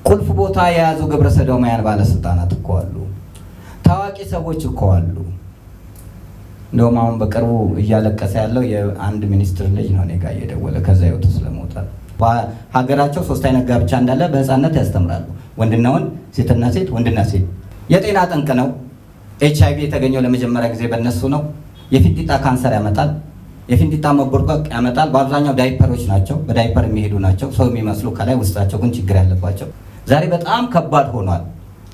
ቁልፍ ቦታ የያዙ ግብረ ሰዶማውያን ባለስልጣናት እኮ አሉ። ታዋቂ ሰዎች እኮ አሉ። እንደውም አሁን በቅርቡ እያለቀሰ ያለው የአንድ ሚኒስትር ልጅ ነው እኔ ጋር እየደወለ ከዛ ህይወቱ ስለሞታል። በሀገራቸው 3 አይነት ጋብቻ እንዳለ በህፃነት ያስተምራሉ። ወንድና ወንድ፣ ሴትና ሴት፣ ወንድና ሴት። የጤና ጠንቅ ነው። HIV የተገኘው ለመጀመሪያ ጊዜ በእነሱ ነው። የፊንጢጣ ካንሰር ያመጣል። የፊንጢጣ መቦርቆቅ ያመጣል። በአብዛኛው ዳይፐሮች ናቸው፣ በዳይፐር የሚሄዱ ናቸው። ሰው የሚመስሉ ከላይ ውስጣቸው ግን ችግር ያለባቸው። ዛሬ በጣም ከባድ ሆኗል።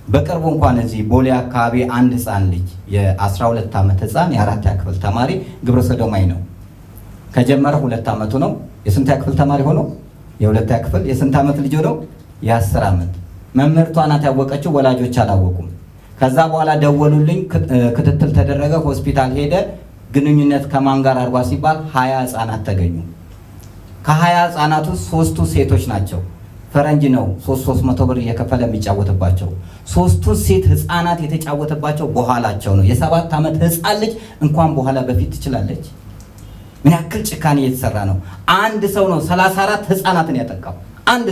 በቅርቡ እንኳን እዚህ ቦሌ አካባቢ አንድ ህፃን ልጅ የ12 ዓመት ህፃን የ4ኛ ክፍል ተማሪ ግብረ ሰዶማዊ ነው። ከጀመረ 2 ዓመቱ ነው። የስንተኛ ክፍል ተማሪ ሆኖ? የ2ኛ ክፍል። የስንት ዓመት ልጅ ሆኖ? የ10 ዓመት። መምህርቷ ናት ያወቀችው፣ ወላጆች አላወቁም። ከዛ በኋላ ደወሉልኝ፣ ክትትል ተደረገ፣ ሆስፒታል ሄደ። ግንኙነት ከማን ጋር አርጓ ሲባል 20 ህፃናት ተገኙ። ከ20 ህፃናቱ 3ቱ ሴቶች ናቸው። ፈረንጅ ነው 300 ብር እየከፈለ የሚጫወትባቸው። 3ቱ ሴት ህፃናት የተጫወተባቸው በኋላቸው ነው። የ7 ዓመት ህፃን ልጅ እንኳን በኋላ በፊት ትችላለች። ምን ያክል ጭካኔ እየተሰራ ነው። አንድ ሰው ነው 34 ህፃናትን ያጠቃው። አንድ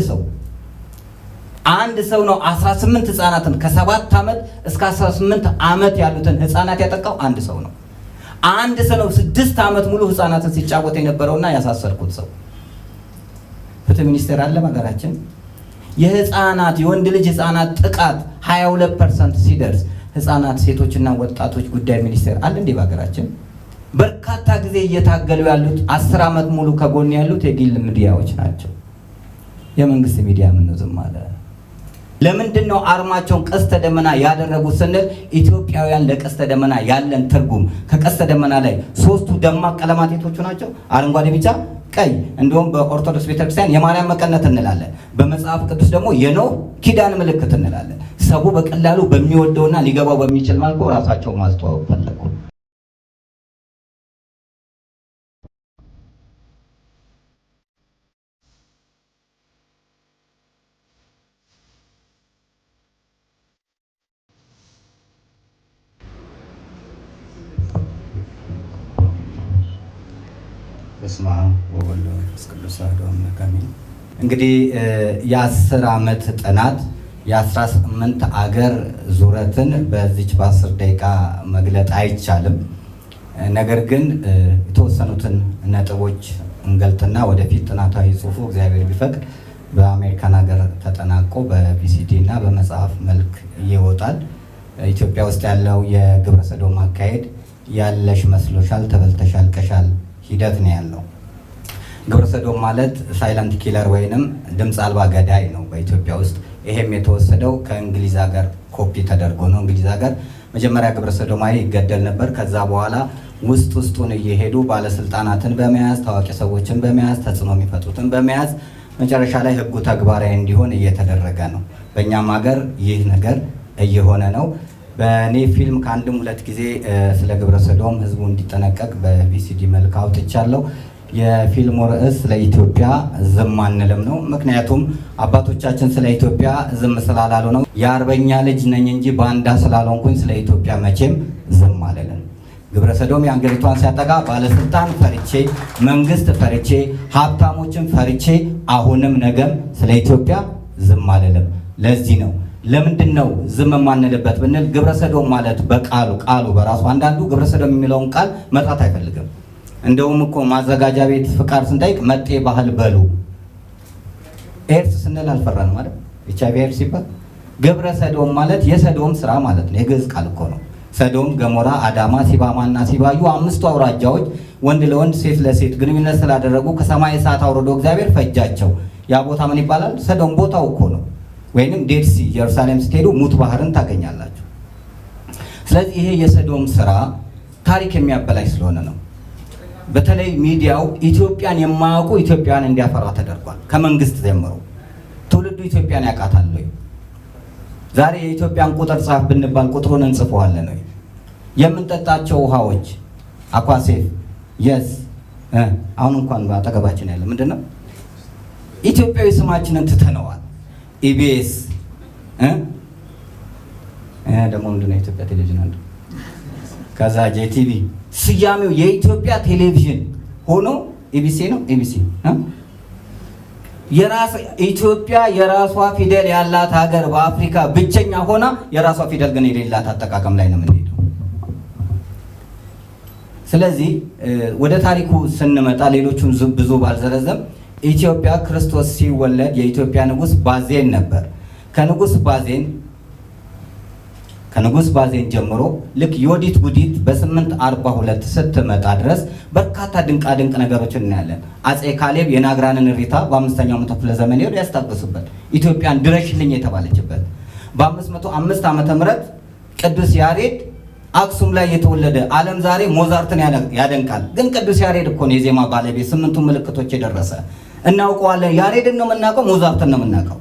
ሰው ነው 18 ህፃናትን ከ7 ዓመት እስከ 18 ዓመት ያሉትን ህፃናት ያጠቃው አንድ ሰው ነው። አንድ ሰው ነው 6 ዓመት ሙሉ ህፃናትን ሲጫወት የነበረውና ያሳሰርኩት ሰው። ፍትህ ሚኒስቴር አለ በሀገራችን። የህፃናት የወንድ ልጅ ህፃናት ጥቃት 22% ሲደርስ ህፃናት ሴቶችና ወጣቶች ጉዳይ ሚኒስቴር አለ እንዴ በሀገራችን? በርካታ ጊዜ እየታገሉ ያሉት 10 ዓመት ሙሉ ከጎን ያሉት የግል ሚዲያዎች ናቸው። የመንግስት ሚዲያ ምን ነው ዝም አለ? ለምንድን ነው አርማቸውን ቀስተ ደመና ያደረጉት ስንል ኢትዮጵያውያን ለቀስተ ደመና ያለን ትርጉም ከቀስተ ደመና ላይ 3ቱ ደማቅ ቀለማት የቶቹ ናቸው? አረንጓዴ፣ ቢጫ፣ ቀይ። እንዲሁም በኦርቶዶክስ ቤተክርስቲያን የማርያም መቀነት እንላለን። በመጽሐፍ ቅዱስ ደግሞ የኖህ ኪዳን ምልክት እንላለን። ሰው በቀላሉ በሚወደውና ሊገባው በሚችል መልኩ ራሳቸው ማስተዋወቅ ፈለጉ። በስመ አብ ወወልድ ወመንፈስ ቅዱስ አሐዱ አምላክ አሜን። እንግዲህ የ10 ዓመት ጥናት የ18 አገር ዙረትን በዚች በ10 ደቂቃ መግለጥ አይቻልም። ነገር ግን የተወሰኑትን ነጥቦች እንገልጥና ወደፊት ጥናታዊ ጽሑፉ እግዚአብሔር ቢፈቅድ በአሜሪካን ሀገር ተጠናቆ በቪሲዲ እና በመጽሐፍ መልክ ይወጣል። ኢትዮጵያ ውስጥ ያለው የግብረ ሰዶም አካሄድ ያለሽ መስሎሻል፣ ተበልተሽ አልቀሻል ሂደት ነው ያለው። ግብረ ሰዶም ማለት ሳይለንት ኪለር ወይንም ድምፅ አልባ ገዳይ ነው በኢትዮጵያ ውስጥ። ይሄም የተወሰደው ከእንግሊዝ ሀገር ኮፒ ተደርጎ ነው። እንግሊዝ ሀገር መጀመሪያ ግብረ ሰዶማዊ ይገደል ነበር። ከዛ በኋላ ውስጡን እየሄዱ ባለስልጣናትን በመያዝ ታዋቂ ሰዎችን በመያዝ ተጽዕኖ የሚፈጥሩትን በመያዝ መጨረሻ ላይ ህጉ ተግባራዊ እንዲሆን እየተደረገ ነው። በእኛም ሀገር ይህ ነገር እየሆነ ነው። በእኔ ፊልም ከአንድም 2 ጊዜ ስለ ግብረ ሰዶም ህዝቡ እንዲጠነቀቅ በቪሲዲ መልክ አውጥቻለሁ። የፊልሙ ርዕስ ስለ ኢትዮጵያ ዝም አንልም ነው። ምክንያቱም አባቶቻችን ስለ ኢትዮጵያ ዝም ስላላሉ ነው። የአርበኛ ልጅ ነኝ እንጂ ባንዳ ስላልሆንኩኝ ስለ ኢትዮጵያ መቼም ዝም አልልም። ግብረ ሰዶም የአገሪቷን ሲያጠቃ ባለስልጣን ፈርቼ፣ መንግስት ፈርቼ፣ ሀብታሞችን ፈርቼ አሁንም ነገም ስለ ኢትዮጵያ ዝም አልልም። ለዚህ ነው ለምንድን ነው ዝም የማንልበት ብንል ግብረ ሰዶም ማለት ቃሉ በራሱ አንዳንዱ ግብረ ሰዶም የሚለውን ቃል መጥራት አይፈልግም። እንደውም እኮ ማዘጋጃ ቤት ፍቃድ ስንጠይቅ መጤ ባህል በሉ። ኤድስ ስንል አልፈራንም ማለት HIV ኤድስ ሲባል ግብረ ሰዶም ማለት የሰዶም ስራ ማለት ነው። የግዕዝ ቃል እኮ ነው። ሰዶም፣ ገሞራ፣ አዳማ፣ ሲባማና ሲባዩ 5 አውራጃዎች ወንድ ለወንድ ሴት ለሴት ግንኙነት ስላደረጉ ከሰማይ እሳት አውርዶ እግዚአብሔር ፈጃቸው። ያ ቦታ ምን ይባላል? ሰዶም ቦታው እኮ ነው። ወይንም ዴድሲ ኢየሩሳሌም ስትሄዱ ሙት ባህርን ታገኛላችሁ። ስለዚህ ይሄ የሰዶም ስራ ታሪክ የሚያበላሽ ስለሆነ ነው። በተለይ ሚዲያው ኢትዮጵያን የማያውቁ ኢትዮጵያን እንዲያፈራ ተደርጓል። ከመንግስት ጀምሮ ትውልዱ ኢትዮጵያን ያውቃታል ወይ? ዛሬ የኢትዮጵያን ቁጥር ጻፍ ብንባል ቁጥሩን እንጽፈዋለን ወይ? የምንጠጣቸው ውሃዎች አኳሴፍ የስ አሁን እንኳን በአጠገባችን ያለ ምንድነው? ኢትዮጵያዊ ስማችንን ትተነዋል። ኢቢኤስ ደግሞ ምንድነው? የኢትዮጵያ ቴሌቪዥን አንዱ ከዛ ጄቲቪ ስያሜው የኢትዮጵያ ቴሌቪዥን ሆኖ ኢቢሲ ነው። ኢቢሲ ኢትዮጵያ የራሷ ፊደል ያላት ሀገር በአፍሪካ ብቸኛ ሆና የራሷ ፊደል ግን የሌላት አጠቃቀም ላይ ነው የምንሄደው። ስለዚህ ወደ ታሪኩ ስንመጣ ሌሎቹን ብዙ ባልዘረዘም ኢትዮጵያ ክርስቶስ ሲወለድ የኢትዮጵያ ንጉስ ባዜን ነበር። ከንጉስ ባዜን ጀምሮ ልክ ዮዲት ጉዲት በ842 ስትመጣ ድረስ በርካታ ድንቅ ነገሮችን እናያለን። አጼ ካሌብ የናግራንን እሪታ በ5ኛው መቶ ክፍለ ዘመን ያስታገሱበት ኢትዮጵያን ድረሽልኝ የተባለችበት በ505 ዓመተ ምህረት ቅዱስ ያሬድ አክሱም ላይ የተወለደ ዓለም ዛሬ ሞዛርትን ያደንቃል። ግን ቅዱስ ያሬድ እኮ ነው የዜማ ባለቤት፣ 8ቱ ምልክቶች የደረሰ እናውቀዋለን። ያሬድን ነው የምናውቀው፣ ሞዛርትን ነው የምናውቀው።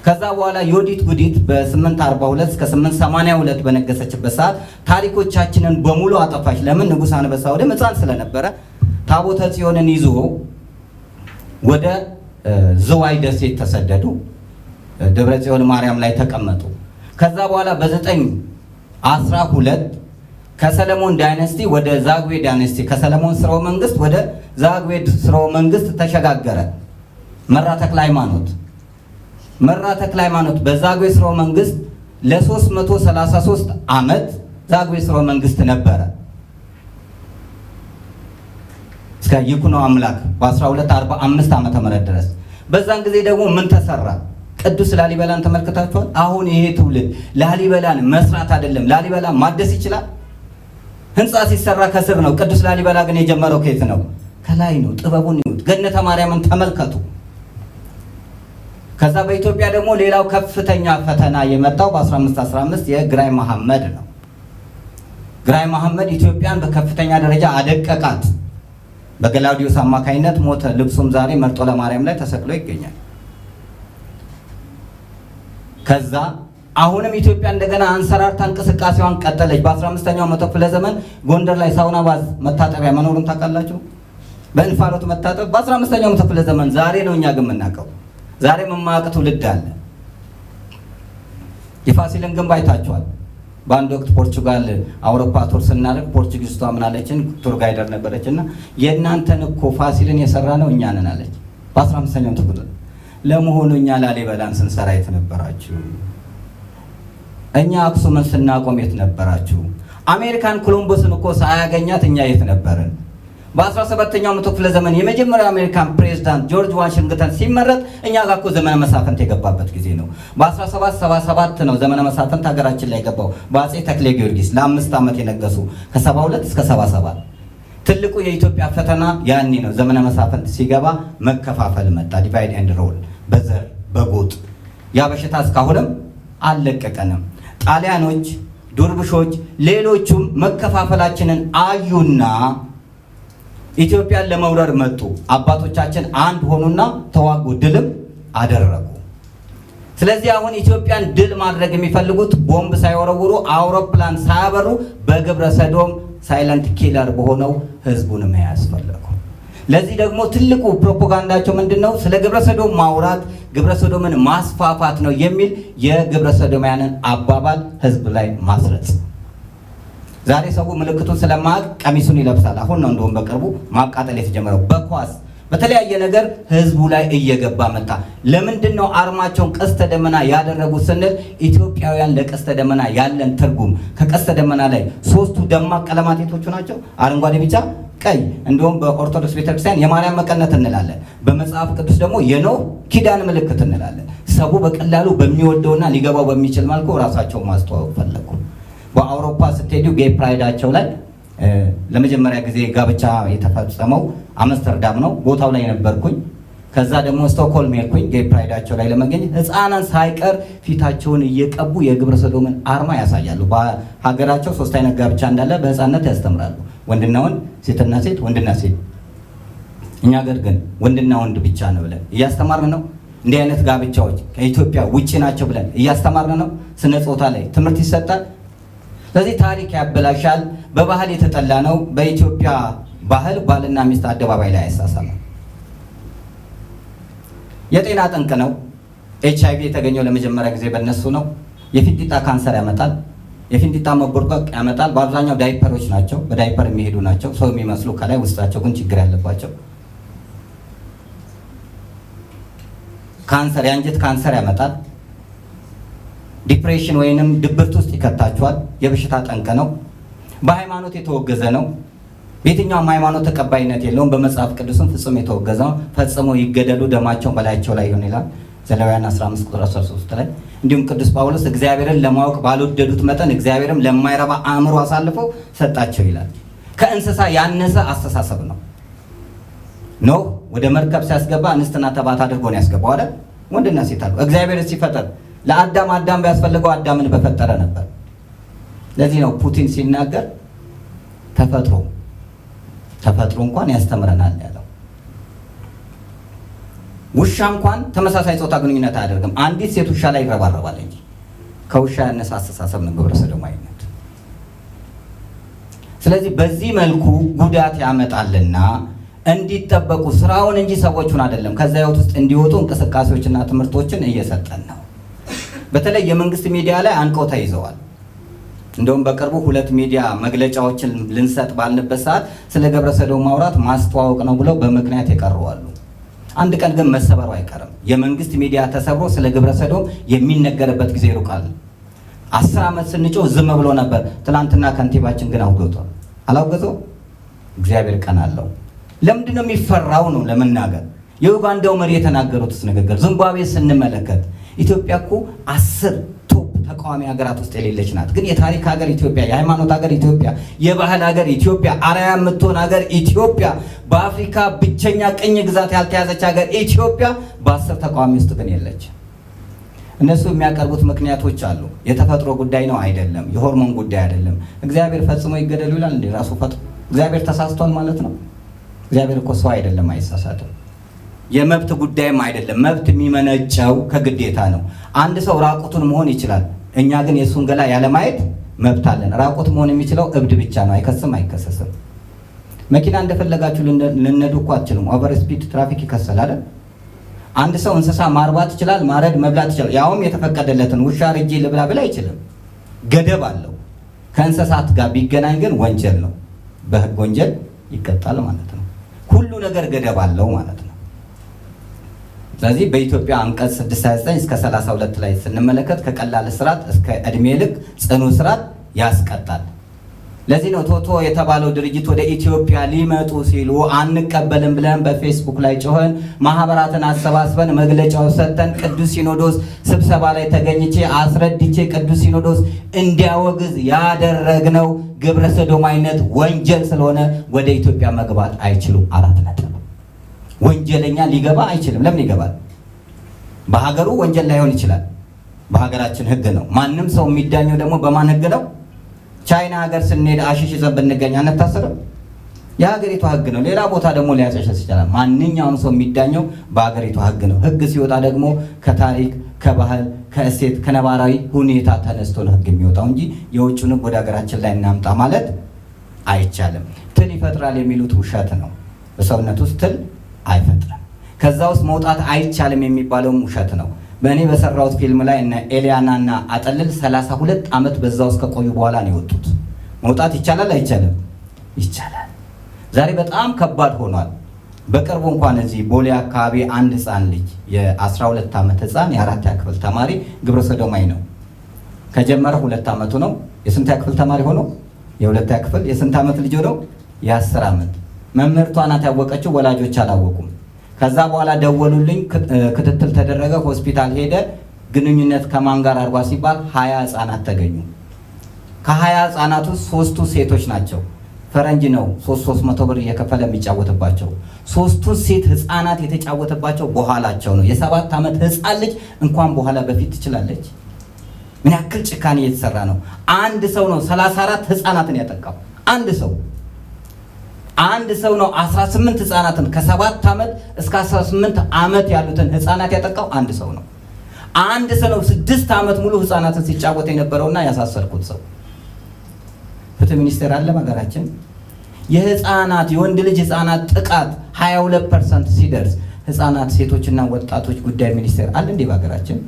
ከዛ በኋላ ዮዲት ጉዲት በ842 እስከ 882 በነገሰችበት ሰዓት ታሪኮቻችንን በሙሉ አጠፋች። ለምን? ንጉሥ አንበሳ ወደ ሕፃን ስለነበረ ታቦተ ጽዮንን ይዞ ወደ ዝዋይ ደሴት ተሰደዱ። ደብረ ጽዮን ማርያም ላይ ተቀመጡ። ከዛ በኋላ በ912 ከሰለሞን ዳይነስቲ ወደ ዛግዌ ዳይነስቲ፣ ከሰለሞን ስርወ መንግስት ወደ ዛግዌ ስርወ መንግስት ተሸጋገረ። መራ ተክለ ሃይማኖት በዛግዌ ስርወ መንግስት ለ333 ዓመት ዛግዌ ስርወ መንግስት ነበረ እስከ ይኩኖ አምላክ በ1245 ዓመተ ምህረት ድረስ። በዛን ጊዜ ደግሞ ምን ተሰራ? ቅዱስ ላሊበላን ተመልክታችኋል። አሁን ይሄ ትውልድ ላሊበላን መስራት አይደለም ላሊበላ ማደስ ይችላል። ህንፃ ሲሰራ ከስር ነው። ቅዱስ ላሊበላ ግን የጀመረው ከየት ነው? ከላይ ነው። ጥበቡን ይሁት። ገነተ ማርያምን ተመልከቱ። ከዛ በኢትዮጵያ ደግሞ ሌላው ከፍተኛ ፈተና የመጣው በ1515 የግራኝ መሐመድ ነው። ግራኝ መሐመድ ኢትዮጵያን በከፍተኛ ደረጃ አደቀቃት። በገላውዲዮስ አማካይነት ሞተ። ልብሱም ዛሬ መርጦ ለማርያም ላይ ተሰቅሎ ይገኛል። ከዛ አሁንም ኢትዮጵያ እንደገና አንሰራርታ እንቅስቃሴዋን ቀጠለች። በ15ኛው መቶ ክፍለ ዘመን ጎንደር ላይ ሳውና ባዝ መታጠቢያ መኖሩን ታውቃላችሁ? በእንፋሎት መታጠብ በ15ኛው መቶ ክፍለ ዘመን ዛሬ ነው እኛ ግን የምናውቀው። ዛሬ መማቅ ትውልድ አለ። የፋሲልን ግንብ አይታችኋል። በአንድ ወቅት ፖርቹጋል አውሮፓ ቱር ስናደርግ ፖርቹጊስቷ ምን አለችን? ቱር ጋይደር ነበረችና የእናንተን እኮ ፋሲልን የሰራ ነው እኛ ነን አለች። በ15ኛው መቶ ክፍለ ለመሆኑ እኛ ላሊበላን ስንሰራ የት ነበራችሁ? እኛ አክሱምን ስናቆም የት ነበራችሁ? አሜሪካን ኮሎምበስን እኮ ሳያገኛት እኛ የት ነበርን? በ17ኛው መቶ ክፍለ ዘመን የመጀመሪያው አሜሪካን ፕሬዝዳንት ጆርጅ ዋሽንግተን ሲመረጥ እኛ ጋር እኮ ዘመነ መሳፍንት የገባበት ጊዜ ነው። በ1777 ነው ዘመነ መሳፍንት ሀገራችን ላይ ገባው በአጼ ተክሌ ጊዮርጊስ ለ5 ዓመት የነገሱ ከ72 እስከ 77። ትልቁ የኢትዮጵያ ፈተና ያኔ ነው። ዘመነ መሳፍንት ሲገባ መከፋፈል መጣ። ዲቫይድ ኤንድ ሮል፣ በዘር በጎጥ። ያ በሽታ እስካሁንም አልለቀቀንም። ጣሊያኖች፣ ዱርብሾች፣ ሌሎቹም መከፋፈላችንን አዩና ኢትዮጵያን ለመውረር መጡ። አባቶቻችን አንድ ሆኑና ተዋጉ፣ ድልም አደረጉ። ስለዚህ አሁን ኢትዮጵያን ድል ማድረግ የሚፈልጉት ቦምብ ሳይወረውሩ አውሮፕላን ሳያበሩ በግብረ ሰዶም ሳይለንት ኪለር በሆነው ህዝቡን መያዝ ፈለጉ። ለዚህ ደግሞ ትልቁ ፕሮፓጋንዳቸው ምንድነው? ስለ ግብረ ሰዶም ማውራት፣ ግብረ ሰዶምን ማስፋፋት ነው የሚል የግብረ ሰዶማያንን አባባል ህዝብ ላይ ማስረጽ። ዛሬ ሰው ምልክቱን ስለማያውቅ ቀሚሱን ይለብሳል። አሁን ነው እንደውም በቅርቡ ማቃጠል የተጀመረው በኳስ በተለያየ ነገር ህዝቡ ላይ እየገባ መጣ። ለምንድነው አርማቸውን ቀስተ ደመና ያደረጉት ስንል ኢትዮጵያውያን ለቀስተ ደመና ያለን ትርጉም ከቀስተ ደመና ላይ ሶስቱ ደማቅ ቀለማት የቶቹ ናቸው? አረንጓዴ፣ ቢጫ፣ ቀይ። እንደውም በኦርቶዶክስ ቤተክርስቲያን የማርያም መቀነት እንላለን። በመጽሐፍ ቅዱስ ደግሞ የኖህ ኪዳን ምልክት እንላለን። ሰው በቀላሉ በሚወደውና ሊገባው በሚችል መልኩ ራሳቸው ማስተዋወቅ ፈለጉ። በአውሮፓ ስትሄዱ ጌይ ፕራይዳቸው ላይ ለመጀመሪያ ጊዜ ጋብቻ የተፈጸመው አምስተርዳም ነው። ቦታው ላይ ነበርኩኝ። ከዛ ደግሞ ስቶክሆልም ሄድኩኝ ጌይ ፕራይዳቸው ላይ ለመገኘት። ህፃናት ሳይቀር ፊታቸውን እየቀቡ የግብረ ሰዶምን አርማ ያሳያሉ። በሀገራቸው 3 አይነት ጋብቻ እንዳለ በህፃነት ያስተምራሉ። ወንድና ወንድ፣ ሴትና ሴት፣ ወንድና ሴት። እኛ ሀገር ግን ወንድና ወንድ ብቻ ነው ብለን እያስተማርን ነው። እንዲህ አይነት ጋብቻዎች ከኢትዮጵያ ውጪ ናቸው ብለን እያስተማርን ነው። ስነ ጾታ ላይ ትምህርት ይሰጣል። ስለዚህ ታሪክ ያበላሻል። በባህል የተጠላ ነው። በኢትዮጵያ ባህል ባልና ሚስት አደባባይ ላይ አይሳሳምም። የጤና ጠንቅ ነው። HIV የተገኘው ለመጀመሪያ ጊዜ በእነሱ ነው። የፊንጢጣ ካንሰር ያመጣል። የፊንጢጣ መቦርቆቅ ያመጣል። በአብዛኛው ዳይፐሮች ናቸው። በዳይፐር የሚሄዱ ናቸው። ሰው የሚመስሉ ከላይ ውስጣቸው ግን ችግር ያለባቸው። ካንሰር፣ የአንጀት ካንሰር ያመጣል። ዲፕሬሽን ወይንም ድብርት ውስጥ ይከታችኋል። የበሽታ ጠንቅ ነው። በሃይማኖት የተወገዘ ነው። በየትኛውም ሃይማኖት ተቀባይነት የለውም። በመጽሐፍ ቅዱስም ፍጹም የተወገዘ ነው። ፈጽሞ ይገደሉ ደማቸው በላያቸው ላይ ይሁን ይላል ዘሌዋውያን 15 ቁጥር 13 ላይ። እንዲሁም ቅዱስ ጳውሎስ እግዚአብሔርን ለማወቅ ባልወደዱት መጠን እግዚአብሔርም ለማይረባ አእምሮ አሳልፈው ሰጣቸው ይላል። ከእንስሳ ያነሰ አስተሳሰብ ነው። ኖህ ወደ መርከብ ሲያስገባ እንስትና ተባት አድርጎ ነው ያስገባው አይደል? ወንድና ሴት አለው። እግዚአብሔር ሲፈጠር ለአዳም ቢያስፈልገው አዳምን በፈጠረ ነበር። ለዚህ ነው ፑቲን ሲናገር ተፈጥሮ እንኳን ያስተምረናል ያለው። ውሻ እንኳን ተመሳሳይ ጾታ ግንኙነት አያደርግም። አንዲት ሴት ውሻ ላይ ይረባረባል እንጂ ከውሻ ያነሰ አስተሳሰብ ነው ግብረ ሰዶማዊነት። ስለዚህ በዚህ መልኩ ጉዳት ያመጣልና እንዲጠበቁ ስራውን እንጂ ሰዎቹን አይደለም ከዛ ህይወት ውስጥ እንዲወጡ እንቅስቃሴዎችና ትምህርቶችን እየሰጠን ነው። በተለይ የመንግስት ሚዲያ ላይ አንቀው ተይዘዋል። እንደውም በቅርቡ 2 ሚዲያ መግለጫዎችን ልንሰጥ ባልንበት ሰዓት ስለ ግብረ ሰዶም ማውራት ማስተዋወቅ ነው ብለው በምክንያት የቀረዋሉ። አንድ ቀን ግን መሰበሩ አይቀርም። የመንግስት ሚዲያ ተሰብሮ ስለ ግብረ ሰዶም የሚነገርበት ጊዜ ይሩቃል። 10 ዓመት ስንጮህ ዝም ብሎ ነበር። ትናንትና ከንቲባችን ግን አውግዟል። አላውገዘው? እግዚአብሔር ቀን አለው። ለምንድን ነው የሚፈራው ነው ለመናገር? የኡጋንዳው መሪ የተናገሩትስ ንግግር ዚምባብዌ ስንመለከት ኢትዮጵያ እኮ 10 ቶፕ ተቃዋሚ ሀገራት ውስጥ የሌለች ናት። ግን የታሪክ ሀገር ኢትዮጵያ፣ የሃይማኖት ሀገር ኢትዮጵያ፣ የባህል ሀገር ኢትዮጵያ፣ አርአያ የምትሆን ሀገር ኢትዮጵያ፣ በአፍሪካ ብቸኛ ቅኝ ግዛት ያልተያዘች ሀገር ኢትዮጵያ በ10 ተቃዋሚ ውስጥ ግን የለች። እነሱ የሚያቀርቡት ምክንያቶች አሉ። የተፈጥሮ ጉዳይ ነው አይደለም፣ የሆርሞን ጉዳይ አይደለም። እግዚአብሔር ፈጽሞ ይገደሉ ይላል እንዴ? ራሱ ፈጥሮ እግዚአብሔር ተሳስቷል ማለት ነው? እግዚአብሔር እኮ ሰው አይደለም፣ አይሳሳትም። የመብት ጉዳይም አይደለም። መብት የሚመነጨው ከግዴታ ነው። አንድ ሰው ራቁቱን መሆን ይችላል። እኛ ግን የእሱን ገላ ያለማየት መብት አለን። ራቁት መሆን የሚችለው እብድ ብቻ ነው። አይከስም፣ አይከሰስም። መኪና እንደፈለጋችሁ ልነዱ እኮ አትችሉም። ኦቨር ስፒድ ትራፊክ ይከሰል አይደል? አንድ ሰው እንስሳ ማርባት ይችላል፣ ማረድ፣ መብላት ይችላል። ያውም የተፈቀደለትን ውሻ ርጄ ልብላ ብል አይችልም። ገደብ አለው። ከእንስሳት ጋር ቢገናኝ ግን ወንጀል ነው። በህግ ወንጀል ይቀጣል ማለት ነው። ሁሉ ነገር ገደብ አለው ማለት ነው። ስለዚህ በኢትዮጵያ አንቀጽ 629 እስከ 32 ላይ ስንመለከት ከቀላል እስራት እስከ እድሜ ልክ ጽኑ እስራት ያስቀጣል። ለዚህ ነው ቶቶ የተባለው ድርጅት ወደ ኢትዮጵያ ሊመጡ ሲሉ አንቀበልም ብለን በፌስቡክ ላይ ጮኸን ማህበራትን አሰባስበን መግለጫው ሰጥተን ቅዱስ ሲኖዶስ ስብሰባ ላይ ተገኝቼ አስረድቼ ቅዱስ ሲኖዶስ እንዲያወግዝ ያደረግነው ግብረ ሰዶማዊነት ወንጀል ስለሆነ ወደ ኢትዮጵያ መግባት አይችሉም። 4 ነጥብ። ወንጀለኛ ሊገባ አይችልም። ለምን ይገባል? በሀገሩ ወንጀል ላይሆን ይችላል። በሀገራችን ህግ ነው። ማንም ሰው የሚዳኘው ደግሞ በማን ህግ ነው? ቻይና ሀገር ስንሄድ አሽሽ ይዘን ብንገኝ አንታሰርም? የሀገሪቷ ህግ ነው። ሌላ ቦታ ደግሞ ሊያጨሸስ ይችላል። ማንኛውም ሰው የሚዳኘው በሀገሪቷ ህግ ነው። ህግ ሲወጣ ደግሞ ከታሪክ፣ ከባህል፣ ከእሴት፣ ከነባራዊ ሁኔታ ተነስቶ ነው ህግ የሚወጣው እንጂ የውጭውን ህግ ወደ ሀገራችን ላይ እናምጣ ማለት አይቻልም። ትል ይፈጥራል የሚሉት ውሸት ነው። በሰውነት ውስጥ ትል አይፈጥርም። ከዛ ውስጥ መውጣት አይቻልም የሚባለውም ውሸት ነው። በእኔ በሰራሁት ፊልም ላይ እነ ኤሊያና እና አጠልል 32 ዓመት በዛ ውስጥ ከቆዩ በኋላ ነው የወጡት። መውጣት ይቻላል አይቻልም? ይቻላል። ዛሬ በጣም ከባድ ሆኗል። በቅርቡ እንኳን እዚህ ቦሌ አካባቢ አንድ ህፃን ልጅ የ12 ዓመት ህፃን የ4ኛ ክፍል ተማሪ ግብረ ሰዶማዊ ነው። ከጀመረ 2 ዓመቱ ነው። የስንተኛ ክፍል ተማሪ ሆኖ? የ2ኛ ክፍል። የስንት ዓመት ልጅ ሆኖ? የ10 ዓመት። መምህርቷ ናት ያወቀችው፣ ወላጆች አላወቁም። ከዛ በኋላ ደወሉልኝ፣ ክትትል ተደረገ፣ ሆስፒታል ሄደ። ግንኙነት ከማን ጋር አርጓ ሲባል 20 ህፃናት ተገኙ። ከ20 ህፃናት ውስጥ 3ቱ ሴቶች ናቸው። ፈረንጅ ነው 300 ብር እየከፈለ የሚጫወትባቸው። 3ቱ ሴት ህፃናት የተጫወተባቸው በኋላቸው ነው። የ7 ዓመት ህፃን ልጅ እንኳን በኋላ በፊት ትችላለች። ምን ያክል ጭካኔ እየተሰራ ነው። አንድ ሰው ነው 34 ህፃናትን ያጠቃው። አንድ ሰው ነው 18 ህፃናትን ከ7 ዓመት እስከ 18 ዓመት ያሉትን ህፃናት ያጠቃው አንድ ሰው ነው። አንድ ሰው ነው 6 ዓመት ሙሉ ህፃናትን ሲጫወት የነበረውና ያሳሰርኩት ሰው። ፍትህ ሚኒስቴር አለ በሀገራችን። የህፃናት የወንድ ልጅ ህፃናት ጥቃት 22% ሲደርስ ህፃናት ሴቶችና ወጣቶች ጉዳይ ሚኒስቴር አለ እንዴ በሀገራችን?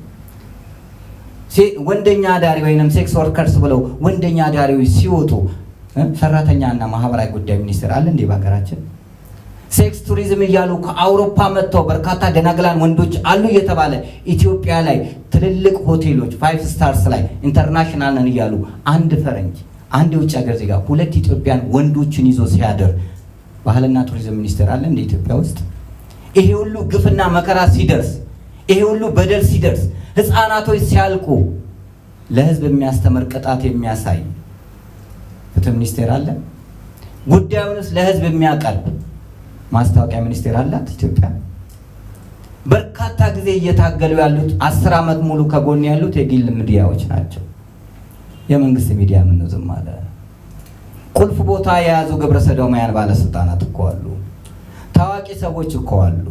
ወንደኛ አዳሪ ወይንም ሴክስ ወርከርስ ብለው ወንደኛ አዳሪዎች ሲወጡ ሰራተኛና ማህበራዊ ጉዳይ ሚኒስቴር አለ እንዴ በሀገራችን? ሴክስ ቱሪዝም እያሉ ከአውሮፓ መጥተው በርካታ ደናግላን ወንዶች አሉ እየተባለ ኢትዮጵያ ላይ ትልልቅ ሆቴሎች 5 ስታርስ ላይ ኢንተርናሽናል ነን እያሉ አንድ ፈረንጅ አንድ የውጭ ሀገር ዜጋ 2 ኢትዮጵያን ወንዶችን ይዞ ሲያደር ባህልና ቱሪዝም ሚኒስቴር አለ እንደ ኢትዮጵያ ውስጥ? ይሄ ሁሉ ግፍና መከራ ሲደርስ፣ ይሄ ሁሉ በደል ሲደርስ፣ ህፃናቶች ሲያልቁ ለህዝብ የሚያስተምር ቅጣት የሚያሳይ ፍትህ ሚኒስቴር አለ? ጉዳዩንስ ለህዝብ የሚያቀርብ ማስታወቂያ ሚኒስቴር አላት ኢትዮጵያ? በርካታ ጊዜ እየታገሉ ያሉት 10 ዓመት ሙሉ ከጎን ያሉት የግል ሚዲያዎች ናቸው። የመንግስት ሚዲያ ምን ነው ዝም አለ? ቁልፍ ቦታ የያዙ ግብረ ሰዶማውያን ባለስልጣናት እኮ አሉ። ታዋቂ ሰዎች እኮ አሉ።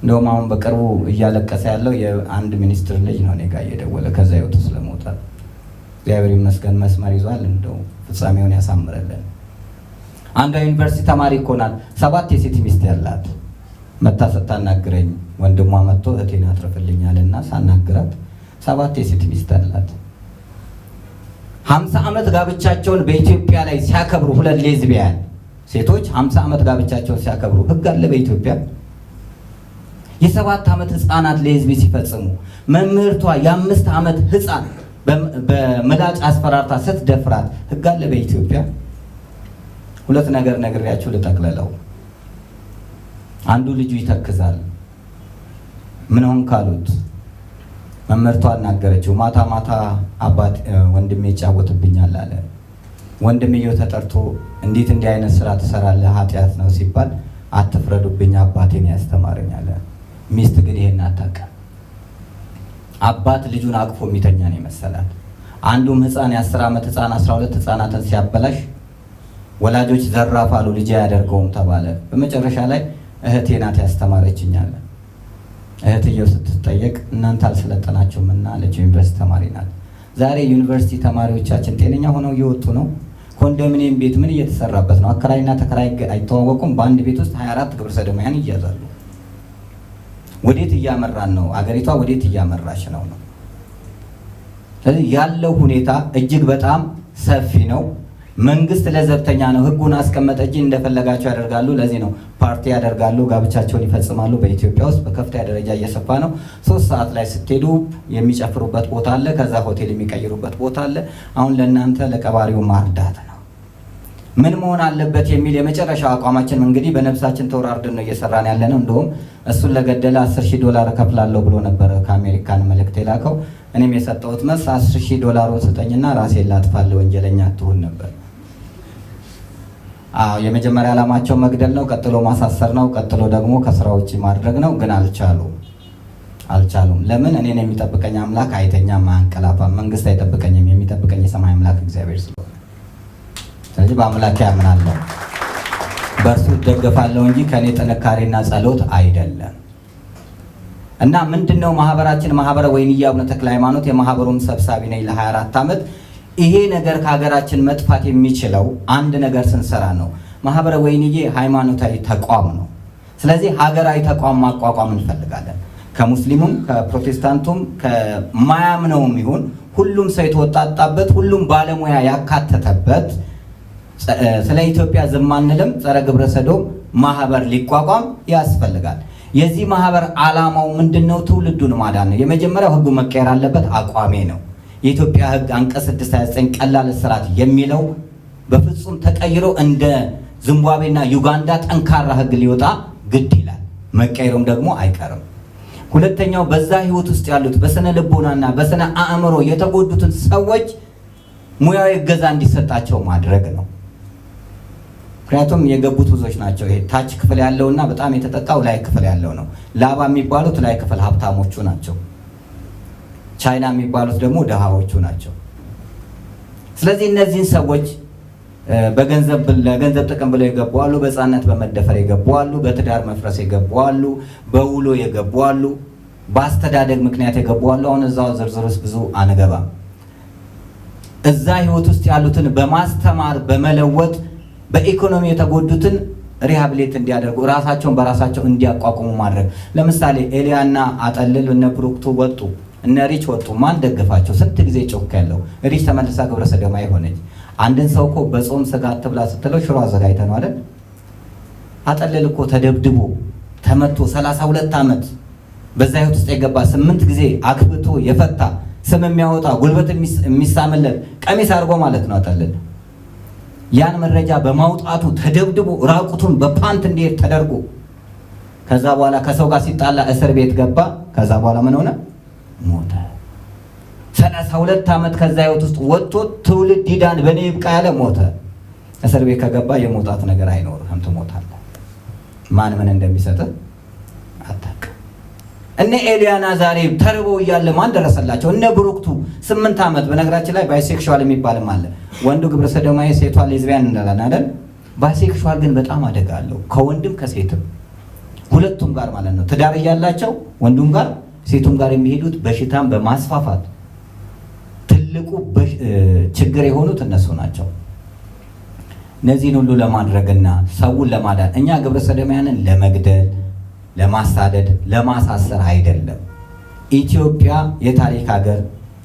እንደውም አሁን በቅርቡ እያለቀሰ ያለው የአንድ ሚኒስትር ልጅ ነው እኔ ጋር እየደወለ ከዛ ይወጡ ስለሞተ እግዚአብሔር ይመስገን መስመር ይዟል። እንደው ፍጻሜውን ያሳምረልን። አንዷ ዩኒቨርሲቲ ተማሪ እኮ ናት፣ 7 የሴት ሚስት ያላት መታ ስታናግረኝ ወንድሟ መጥቶ እህቴን አትርፍልኛልና ሳናግራት 7 የሴት ሚስት አላት። 50 ዓመት ጋብቻቸውን በኢትዮጵያ ላይ ሲያከብሩ 2 ሌዝቢያን ሴቶች 50 ዓመት ጋብቻቸውን ሲያከብሩ ህግ አለ በኢትዮጵያ? የ7 ዓመት ህፃናት ሌዝቢ ሲፈጽሙ መምህርቷ የ5 ዓመት ህፃን በምላጭ አስፈራርታ ስትደፍራት ህግ አለ በኢትዮጵያ? 2 ነገር ነግሬያችሁ ልጠቅለለው። አንዱ ልጁ ይተክዛል። ምን ሆን ካሉት መምህርቷ አናገረችው። ማታ ማታ አባት ወንድሜ ይጫወትብኛል አለ። ወንድሜው ተጠርቶ እንዴት እንዲህ አይነት ስራ ትሰራለህ ኃጢአት ነው ሲባል አትፍረዱብኝ አባቴን ያስተማረኝ አለ። ሚስት ግን ይሄን አታውቅም። አባት ልጁን አቅፎ የሚተኛ ነው ይመስላል። አንዱም ህፃን የ10 ዓመት ህፃን 12 ህፃናትን ሲያበላሽ ወላጆች ዘራፍ አሉ፣ ልጅ አያደርገውም ተባለ። በመጨረሻ ላይ እህቴ ናት ያስተማረችኝ አለ። እህትየው ስትጠየቅ እናንተ አልሰለጠናችሁም እና አለች። ዩኒቨርሲቲ ተማሪ ናት። ዛሬ ዩኒቨርሲቲ ተማሪዎቻችን ጤነኛ ሆነው እየወጡ ነው። ኮንዶሚኒየም ቤት ምን እየተሰራበት ነው? አከራይና ተከራይ አይተዋወቁም። በአንድ ቤት ውስጥ 24 ግብረ ሰዶማውያን ይያዛሉ። ወዴት እያመራን ነው? አገሪቷ ወዴት እያመራች ነው? ስለዚህ ያለው ሁኔታ እጅግ በጣም ሰፊ ነው። መንግስት ለዘብተኛ ነው። ህጉን አስቀመጠ እንጂ እንደፈለጋቸው ያደርጋሉ። ለዚህ ነው ፓርቲ ያደርጋሉ፣ ጋብቻቸውን ይፈጽማሉ። በኢትዮጵያ ውስጥ በከፍተኛ ደረጃ እየሰፋ ነው። 3 ሰዓት ላይ ስትሄዱ የሚጨፍሩበት ቦታ አለ፣ ከዛ ሆቴል የሚቀይሩበት ቦታ አለ። አሁን ለእናንተ ለቀባሪው ማርዳት ነው። ምን መሆን አለበት የሚል የመጨረሻው አቋማችን እንግዲህ በነፍሳችን ተወራርደን ነው እየሰራን ያለ ነው። እንደውም እሱን ለገደለ $10,000 እከፍላለሁ ብሎ ነበር ከአሜሪካን መልእክት የላከው። እኔም የሰጠሁት መልስ $10,000 ስጠኝና ራሴን ላጥፋለሁ፣ ወንጀለኛ አትሁን ነበር። የመጀመሪያ ዓላማቸው መግደል ነው፣ ቀጥሎ ማሳሰር ነው፣ ቀጥሎ ደግሞ ከስራ ውጭ ማድረግ ነው። ግን አልቻሉም። ለምን? እኔን የሚጠብቀኝ አምላክ አይተኛም አያንቀላፋም። መንግስት አይጠብቀኝም፣ የሚጠብቀኝ የሰማይ አምላክ እግዚአብሔር ስለሆነ ስለዚህ በአምላክ ያምናለሁ፣ በእርሱ እደገፋለሁ እንጂ ከኔ ጥንካሬና ጸሎት አይደለም። እና ምንድነው ማህበራችን ማህበረ ወይንዬ አቡነ ተክለ ሃይማኖት የማህበሩም ሰብሳቢ ነኝ ለ24 ዓመት። ይሄ ነገር ከሀገራችን መጥፋት የሚችለው አንድ ነገር ስንሰራ ነው። ማህበረ ወይንዬ ሃይማኖታዊ ተቋም ነው። ስለዚህ ሀገራዊ ተቋም ማቋቋም እንፈልጋለን። ከሙስሊሙም ከፕሮቴስታንቱም ከማያምነውም ይሁን ሁሉም ሰው የተወጣጣበት ሁሉም ባለሙያ ያካተተበት ስለ ኢትዮጵያ ዝም አንልም ጸረ ግብረ ሰዶም ማህበር ሊቋቋም ያስፈልጋል። የዚህ ማህበር ዓላማው ምንድነው? ትውልዱን ማዳን ነው። የመጀመሪያው ህጉ መቀየር አለበት፣ አቋሜ ነው። የኢትዮጵያ ህግ አንቀጽ 629 ቀላል እስራት የሚለው በፍጹም ተቀይሮ እንደ ዚምባብዌና ዩጋንዳ ጠንካራ ህግ ሊወጣ ግድ ይላል። መቀየሩም ደግሞ አይቀርም። ሁለተኛው በዛ ህይወት ውስጥ ያሉት በስነ ልቦናና በስነ አእምሮ የተጎዱትን ሰዎች ሙያዊ እገዛ እንዲሰጣቸው ማድረግ ነው። ምክንያቱም የገቡት ብዙዎች ናቸው። ይሄ ታች ክፍል ያለውና በጣም የተጠቃው ላይ ክፍል ያለው ነው። ላባ የሚባሉት ላይ ክፍል ሀብታሞቹ ናቸው። ቻይና የሚባሉት ደግሞ ደሃዎቹ ናቸው። ስለዚህ እነዚህን ሰዎች ለገንዘብ ጥቅም ብለው የገቡ አሉ፣ በህፃንነት በመደፈር የገቡ አሉ፣ በትዳር መፍረስ የገቡ አሉ፣ በውሎ የገቡ አሉ፣ በአስተዳደግ ምክንያት የገቡ አሉ። አሁን እዛው ዝርዝር ውስጥ ብዙ አንገባም። እዛ ህይወት ውስጥ ያሉትን በማስተማር በመለወጥ በኢኮኖሚ የተጎዱትን ሪሃብሊት እንዲያደርጉ ራሳቸውን በራሳቸው እንዲያቋቁሙ ማድረግ። ለምሳሌ ኤሊያና አጠልል እነ ብሩክቱ ወጡ፣ እነ ሪች ወጡ። ማን ደገፋቸው? ስንት ጊዜ ጮክ ያለው ሪች ተመልሳ ግብረ ሰዶማዊ ሆነች። አንድን ሰው እኮ በጾም ስጋ አትብላ ስትለው ሽሮ አዘጋጅተህ ነው አይደል? አጠለል እኮ ተደብድቦ ተመቶ 32 ዓመት በዛ ህይወት ውስጥ የገባ 8 ጊዜ አክብቶ የፈታ ስም የሚያወጣ ጉልበት የሚሳምለት ቀሚስ አድርጎ ማለት ነው አጠለል። ያን መረጃ በማውጣቱ ተደብድቦ ራቁቱን በፓንት እንዲሄድ ተደርጎ ከዛ በኋላ ከሰው ጋር ሲጣላ እስር ቤት ገባ። ከዛ በኋላ ምን ሆነ? ሞተ። 32 ዓመት ከዛ ህይወት ውስጥ ወጥቶ ትውልድ ይዳን በኔ ይብቃ ያለ ሞተ። እስር ቤት ከገባ የሞታት ነገር አይኖርም፣ ትሞታለህ። ማን ምን እንደሚሰጥህ አታውቅም። እነ ኤልያና ዛሬ ተርበው እያለ ማን ደረሰላቸው? እነ ብሩክቱ 8 ዓመት። በነገራችን ላይ ባይሴክሹዋል የሚባልም አለ። ወንዱ ግብረ ሰዶማዊ፣ ሴቷ ሌዝቢያን እንላለን አይደል? ባይሴክሹዋል ግን በጣም አደጋ አለው፣ ከወንድም ከሴትም ሁለቱም ጋር ማለት ነው። ትዳር እያላቸው ወንዱም ጋር ሴቱም ጋር የሚሄዱት በሽታን በማስፋፋት ትልቁ ችግር የሆኑት እነሱ ናቸው። እነዚህን ሁሉ ለማድረግና ሰውን ለማዳን እኛ ግብረ ሰዶማውያንን ለመግደል፣ ለማሳደድ፣ ለማሳሰር አይደለም። ኢትዮጵያ የታሪክ ሀገር፣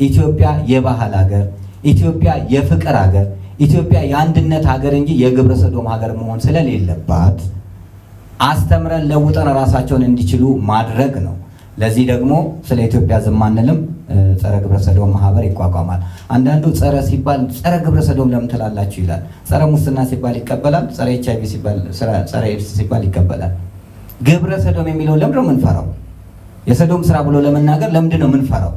ኢትዮጵያ የባህል ሀገር፣ ኢትዮጵያ የፍቅር ሀገር፣ ኢትዮጵያ የአንድነት ሀገር እንጂ የግብረ ሰዶም ሀገር መሆን ስለሌለባት አስተምረን ለውጠን ራሳቸውን እንዲችሉ ማድረግ ነው። ለዚህ ደግሞ ስለ ኢትዮጵያ ዝም አንልም። ጸረ ግብረ ሰዶም ማህበር ይቋቋማል። አንዳንዱ ጸረ ሲባል ጸረ ግብረ ሰዶም ለምን ትላላችሁ ይላል። ጸረ ሙስና ሲባል ይቀበላል። ጸረ HIV ሲባል ጸረ ኤድስ ሲባል ይቀበላል። ግብረ ሰዶም የሚለው ለምንድን ነው የምንፈራው? የሰዶም ስራ ብሎ ለመናገር ለምንድን ነው የምንፈራው?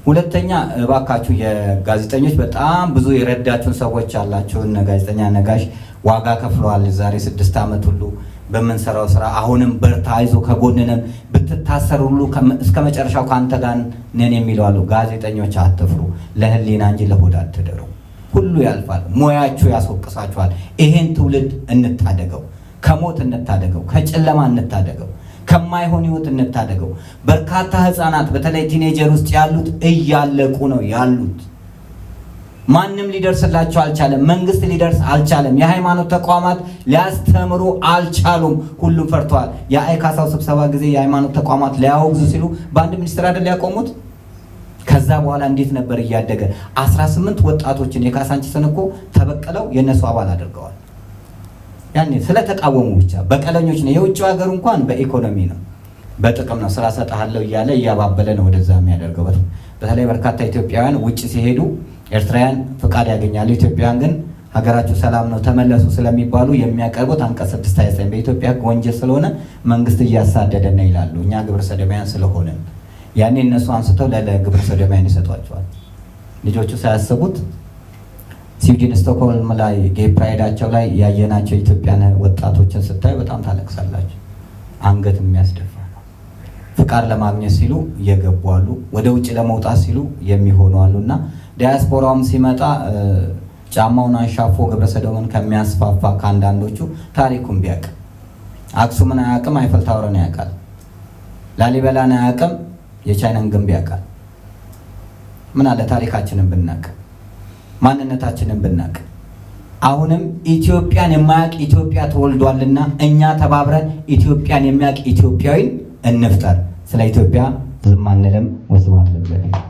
ሁለተኛ እባካችሁ የጋዜጠኞች በጣም ብዙ የረዳችሁን ሰዎች አላችሁ። እነ ጋዜጠኛ ነጋሽ ዋጋ ከፍለዋል። ዛሬ 6 ዓመት ሁሉ በምንሰራው ስራ አሁንም በርታ፣ አይዞ፣ ከጎንነን ብትታሰር ሁሉ እስከ መጨረሻው ካንተ ጋር ነን የሚሉ አሉ። ጋዜጠኞች አትፍሩ፣ ለህሊና እንጂ ለሆድ አትደሩ። ሁሉ ያልፋል፣ ሙያችሁ ያስወቅሳችኋል። ይሄን ትውልድ እንታደገው፣ ከሞት እንታደገው፣ ከጨለማ እንታደገው፣ ከማይሆን ህይወት እንታደገው። በርካታ ህፃናት በተለይ ቲኔጀር ውስጥ ያሉት እያለቁ ነው ያሉት። ማንም ሊደርስላቸው አልቻለም። መንግስት ሊደርስ አልቻለም። የሃይማኖት ተቋማት ሊያስተምሩ አልቻሉም። ሁሉም ፈርተዋል። የአይካሳው ስብሰባ ጊዜ የሃይማኖት ተቋማት ሊያወግዙ ሲሉ በአንድ ሚኒስትር አይደል ያቆሙት? ከዛ በኋላ እንዴት ነበር እያደገ 18 ወጣቶችን የካሳንቺስን እኮ ተበቀለው የነሱ አባል አድርገዋል። ያኔ ስለተቃወሙ ብቻ በቀለኞች ነው። የውጭው ሀገር እንኳን በኢኮኖሚ ነው፣ በጥቅም ነው። ስራ ሰጣለሁ እያለ እያባበለ ነው ወደዛ የሚያደርገው። በተለይ በርካታ ኢትዮጵያውያን ውጭ ሲሄዱ ኤርትራውያን ፍቃድ ያገኛሉ። ኢትዮጵያውያን ግን ሀገራችሁ ሰላም ነው ተመለሱ ስለሚባሉ የሚያቀርቡት አንቀጽ 629 በኢትዮጵያ ሕግ ወንጀል ስለሆነ መንግስት እያሳደደ ነው ይላሉ። እኛ ግብረ ሰዶማውያን ስለሆነ ያኔ እነሱ አንስተው ለግብረ ሰዶማውያን ይሰጧቸዋል። ልጆቹ ሳያስቡት ስዊድን ስቶክሆልም ላይ ጌይ ፕራይዳቸው ላይ ያየናቸው ኢትዮጵያን ወጣቶችን ስታዩ በጣም ታለቅሳላችሁ። አንገት የሚያስደፋ ነው። ፍቃድ ለማግኘት ሲሉ እየገቡ አሉ፣ ወደ ውጭ ለመውጣት ሲሉ የሚሆኑ አሉና ዲያስፖራውም ሲመጣ ጫማውን አንሻፎ ግብረ ሰዶምን ከሚያስፋፋ ከአንዳንዶቹ ታሪኩን ቢያውቅ አክሱምን አያውቅም፣ አይፈል ታወርን ያውቃል። ላሊበላን አያውቅም፣ የቻይናን ግንብ ያውቃል። ምን አለ ታሪካችንን ብናውቅ፣ ማንነታችንን ብናውቅ። አሁንም ኢትዮጵያን የማያውቅ ኢትዮጵያ ተወልዷልና እኛ ተባብረን ኢትዮጵያን የሚያውቅ ኢትዮጵያዊን እንፍጠር። ስለ ኢትዮጵያ ዝም አንልም። ወስብሐት ለእግዚአብሔር።